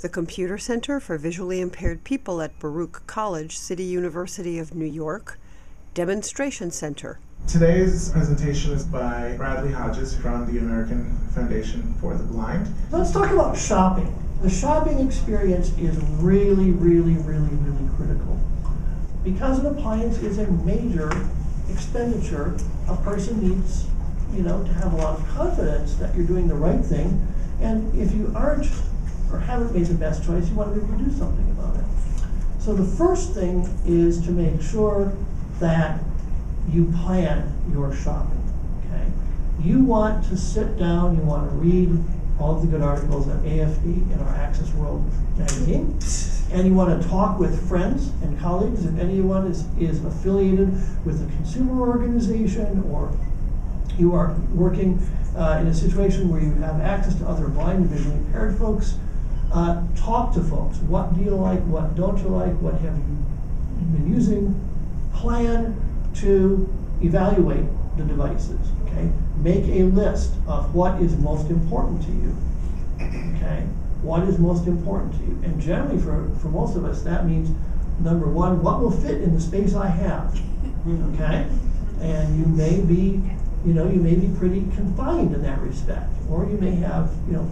The Computer Center for Visually Impaired People at Baruch College, City University of New York, Demonstration Center. Today's presentation is by Bradley Hodges from the American Foundation for the Blind. Let's talk about shopping. The shopping experience is really critical. Because an appliance is a major expenditure, a person needs, to have a lot of confidence that you're doing the right thing. And if you aren't or haven't made the best choice, you want to be able to do something about it. So the first thing is to make sure that you plan your shopping, okay? You want to sit down, you want to read all of the good articles at AFD in our Access World magazine, and you want to talk with friends and colleagues. If anyone is affiliated with a consumer organization, or you are working in a situation where you have access to other blind and visually impaired folks, talk to folks. What do you like? What don't you like? What have you been using? Plan to evaluate the devices, okay? Make a list of what is most important to you, okay? What is most important to you? And generally for most of us, that means, number one, what will fit in the space I have, okay? And you may be pretty confined in that respect, or you may have,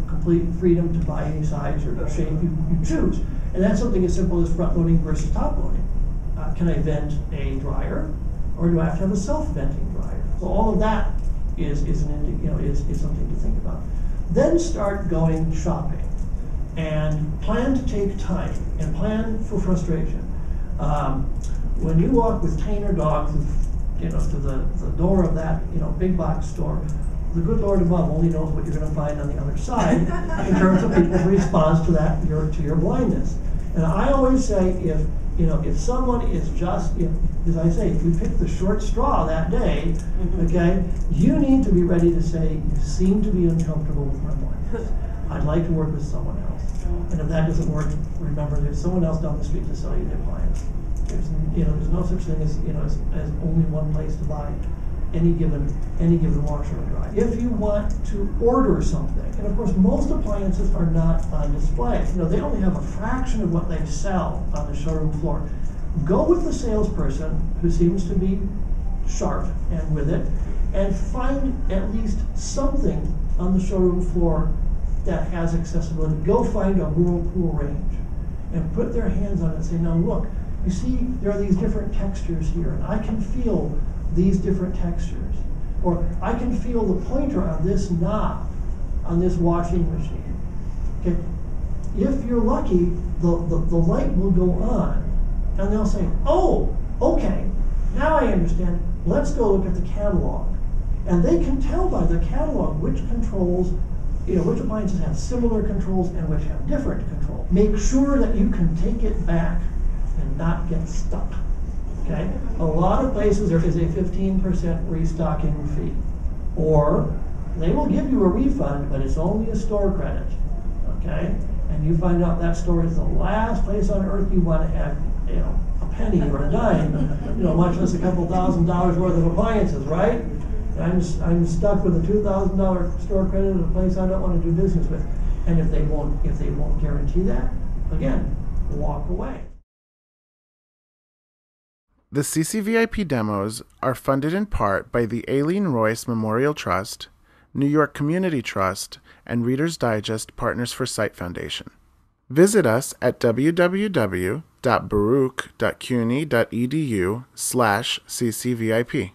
complete freedom to buy any size or shape you choose. And that's something as simple as front loading versus top loading. Can I vent a dryer, or do I have to have a self-venting dryer? So all of that is something to think about. Then start going shopping, and plan to take time, and plan for frustration. When you walk with cane or dog to the door of that big box store, the good Lord above only knows what you're going to find on the other side in terms of people's response to your blindness. And I always say, if someone is just, as I say, if you pick the short straw that day, okay, you need to be ready to say, you seem to be uncomfortable with my blindness. I'd like to work with someone else. And if that doesn't work, remember there's someone else down the street to sell you the appliance. There's no such thing as only one place to buy any given washer and dryer. If you want to order something, and of course most appliances are not on display. They only have a fraction of what they sell on the showroom floor. Go with the salesperson who seems to be sharp and with it, and find at least something on the showroom floor that has accessibility. Go find a Whirlpool range and put their hands on it and say, now look, you see there are these different textures here, and I can feel these different textures. Or I can feel the pointer on this knob on this washing machine. Okay. If you're lucky, the light will go on, and they'll say, oh, okay, now I understand. Let's go look at the catalog. And they can tell by the catalog which controls, which appliances have similar controls and which have different controls. Make sure that you can take it back and not get stuck. Okay? A lot of places there is a 15% restocking fee. Or they will give you a refund, but it's only a store credit. Okay? And you find out that store is the last place on earth you want to have, a penny or a dime, much less a couple $1,000s worth of appliances, right? I'm stuck with a $2,000 store credit at a place I don't want to do business with. And if they won't guarantee that, again, walk away. The CCVIP demos are funded in part by the Aileen Royce Memorial Trust, New York Community Trust, and Reader's Digest Partners for Sight Foundation. Visit us at www.baruch.cuny.edu/ccvip.